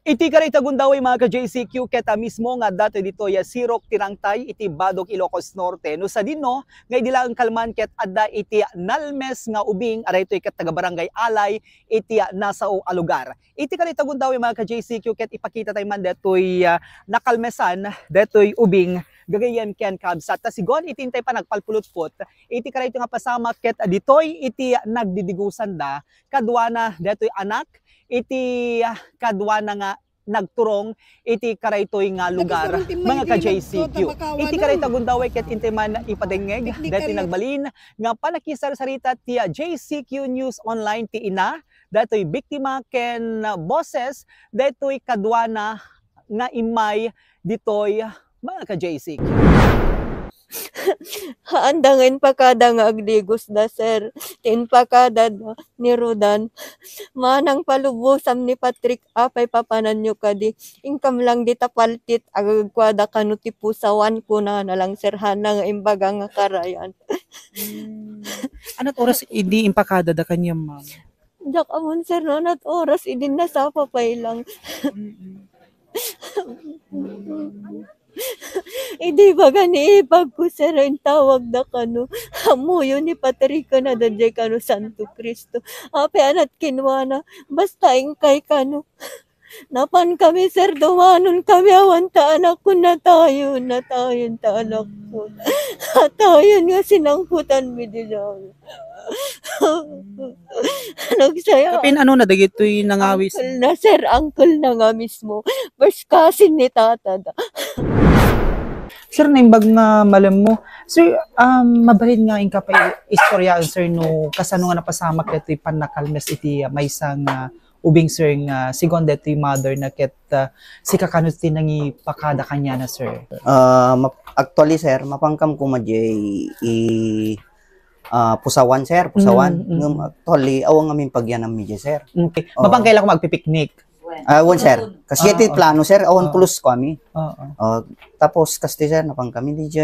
Iti karay tagundaway mga ka-JCQ keta mismo nga dato dito ya Sirok Tirangtay iti Badog Ilocos Norte. No sa dinno nga idilang kalman ket adda iti nalmes nga ubing aray ito'y ket taga barangay Alay iti nasao a lugar. Iti karay tagundaway mga ka-JCQ ket ipakita tayo man detoy nakalmesan detoy ubing gagayan ken kabsat ta sigon itintay pa nagpalpulutpot iti karay nga pasama ket ditoy iti nagdidigusan da kadwana detoy anak iti kadwana nga nagturong iti karaytoy nga lugar mga ka-JCQ. Iti karay tagundaway ket intiman ipadengeg dati nagbalin nga panakisar-sarita ti JCQ News Online ti ina datoy biktima ken boses datoy kadwana nga imay ditoy mga ka-JCQ. Haandangin pa kada nga agdigos da sir. Tin pa kada ni Rodan. Manang palubusam ni Patrick apay papanan nyo kadi. Ingkam lang di tapaltit agagkwada kanu ti pusawan ko na lang sir hana nga imbaga nga karayan. Anat oras idi impakada da kanya ma'am? Jak amon sir no nat oras idin na sa papay lang. Hindi ba gani ipag ko sir ang tawag na kano hamuyo ni Patrick na dadya kano Santo Cristo ape anat kinwana basta ingkay kano napan kami sir dumanon kami awan ta anak ko na tayo ta anak ko tayo nga sinangkutan mi dilaw nagsaya Kapin ano na dagitoy nangawis uncle na nga mismo first cousin ni tata da. Sir, naimbag nga malam mo. Sir, mabalin nga yung kapay istorya, sir, no, kasano nga napasama ket panakalmes iti maysang ubing, sir, nga sigon dito yung mother na ket si kakanot tinangi pakada kanya na, sir. Actually, sir, mapangkam ko pusawan, sir, pusawan. Actually, awang aming pagyan ng media, sir. Okay. Mapangkailan ko magpipiknik. Sir. Kasi iti plano, sir, awan plus kami. Tapos, kasi, sir, napang kami, DJ,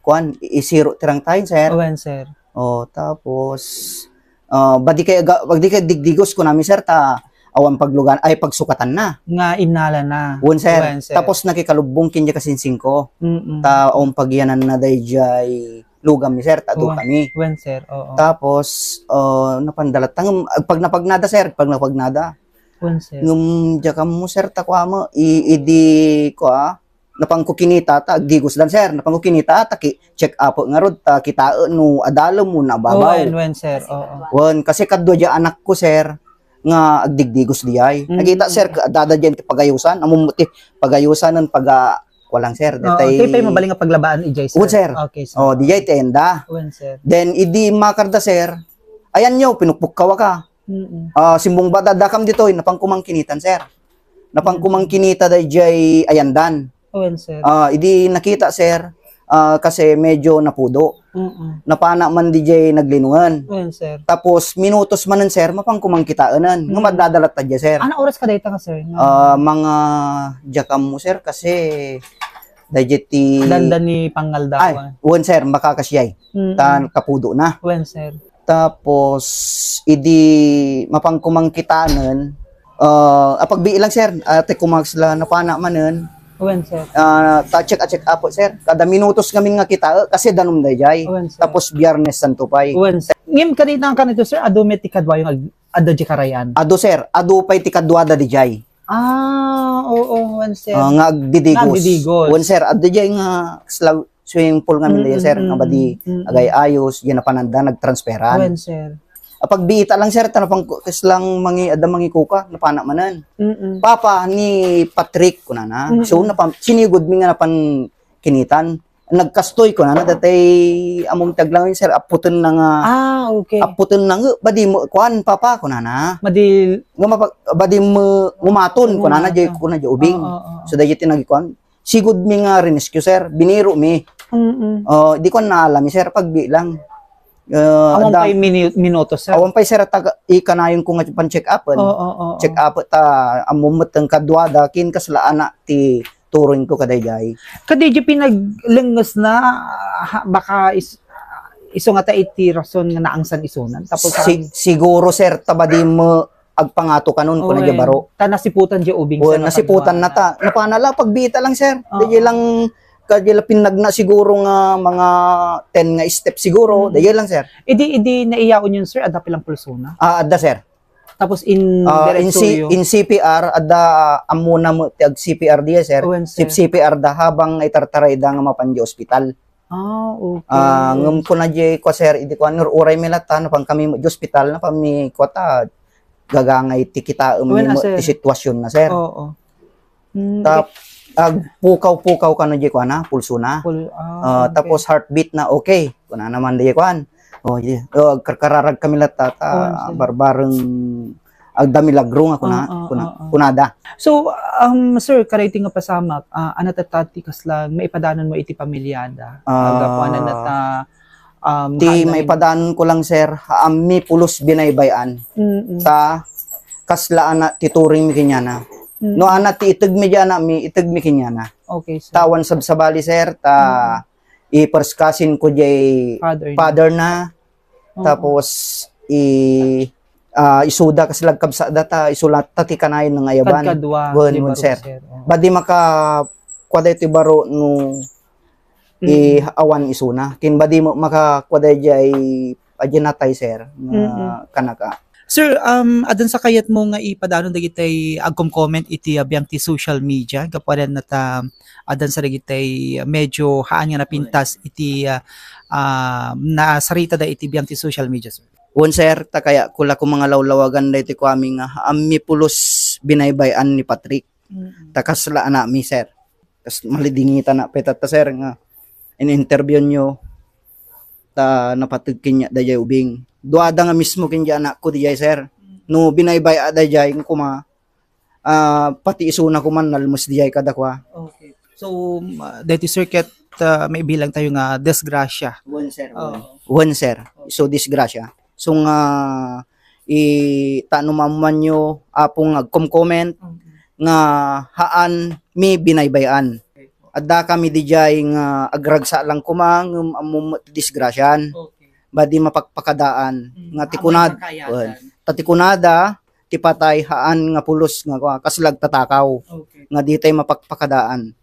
kuan, isiro tirang tayo, sir. Sir. Tapos, badi kay digdigos ko namin, sir, awan paglugan, ay pagsukatan na. Nga inala na. Sir. Tapos, nakikalubong kinja kasinsing ko. Awan pagyanan na DJ, lugam ni sir, tado kami. Sir, Tapos, napandalat, pag napagnada, sir, ngum jakam mo sir takwa mo idi ko napang kukinita ta digos dan sir napang kukinita ta check up nga rod ta kita no adalo mo na babaw sir kasi kadto ja anak ko sir nga agdigdigos diay nakita sir dada diyan ti pagayusan amumuti pagayusan nan paga walang sir detay pay mabaling nga paglabaan ijay sir sir okay sir dijay tenda sir then idi makarda sir ayan nyo pinukpuk ka simbong badadakam dito napang kumangkinitan sir napang kumangkinita dayjay ayandan sir idi nakita sir kasi medyo napudo napana man DJ naglinungan sir tapos minutos manan sir mapang kumangkitaanan nga madadalat ta dya sir ano oras ka dayta ka sir mga jakam mo sir kasi dayjay ti dandan ni pangaldawan sir makakasyay tan kapudo na sir tapos idi mapangkumangkitanen pagbii lang sir ate kumagsla napana manen sir check up sir kada minutos ngamin nga kita kasi danom dayjay tapos Biyernes Santo pay ngim kanina kanito sir adu met tikadwa yung adda di karayan ado sir adu pay tikadwa da dijay sir nga agdidigos sir adu dijay nga swimming pool nga nila sir nga badi agay ayos yan na pananda nagtransferan sir pagbiita lang sir tanapang lang mangi kuka napana manan papa ni Patrick kunana so sinigod mi nga napan kinitan nagkastoy ko na datay among taglang sir aputen na nga okay aputen na nga badi mo kuan papa kunana badi mumaton kunana jay kuna jay ubing so dayjay tinagikuan sigud mi nga rescue sir biniro mi di ko naalami sir pagbi lang awang pay minutos sir awang pay sir ikanayon ko nga pan check up check up ta amumot ang kadwada kin kasla anak ti turon ko kadayjay kadayjay pinaglengos na baka iso nga ta iti rason nga naangsan isunan tapos siguro sir tabadi mo agpangato kanon ko na Owen. baro. Ta nasiputan di ubing O sir. nasiputan na ta. Napanala pagbita lang sir. Oo. Dahil lang kadya pinagna siguro nga mga 10 nga step siguro. Dahil lang sir. Idi naiyaon yun sir, ada pilang pulsona. Adda sir. Tapos in In CPR adda amuna mo tag CPR diya sir. Owen, sir. CPR da habang itartaray da nga mapan di ospital. Okay. Ngum ko na di ko sir idi ko anor uray milata na pang kami mo di ospital na pami ko ta gagangay ti kita Owen, mo sir. ti sitwasyon na sir. Oo. Tap pukaw-pukaw ka na di ko na pulso na. Okay. Tapos heartbeat na okay. Kuna naman di ko an. Oh, yeah. Karkararag kami lata ta Oh, barbareng agda milagro nga kunada. So, sir, karating nga pasamak, anatatati kas lang, maipadanan mo iti pamilyada. Agapuanan na ta, Ti may padanon ko lang sir, mi pulos binaybayan. Ta kaslaan na tituring mi kinyana. No ana ti iteg mi diana mi iteg mi kinyana. Okay, sir. Tawan sabsabali sir ta iperskasin ko jay father na. Tapos isuda kasi lagkabsa data isulat tati kanayon ng ayaban. Kadkadwa. Wen sir. Badi maka kwaday ti baro no awan isuna. Kin badi mo maka kwaday jay ajinatay sir kanaka. Sir, adan sa kayat mo nga ipadanon dagitay agkom-comment iti abiyang ti social media, kaparan na ta adan sa dagitay medyo haan nga napintas iti nasarita da iti biyang ti social media, sir. Wen sir, ta kaya kula ko mga lawlawagan da iti ko aming ammi pulos binaybayan ni Patrick. Takasla na mi sir. Kas malidingita na petat ta sir nga in-interview nyo ta napatag kinya da jay ubing. Duada nga mismo kinja anak ko di jay sir. No binaybay da jay kuma pati isuna ko man nalmus di jay kada kwa. Okay. So, dati sir ket may bilang tayo nga disgrasya. Wen sir. Wen sir. So disgrasya. So nga tanumaman nyo apong agkom-comment nga haan mi binaybayan. Adda kami di jay nga agragsa lang kumang disgrasyan. Badi mapagpakadaan nga tikunad tatikunada ti patay haan nga pulos nga kaslag tatakaw nga ditay mapagpakadaan.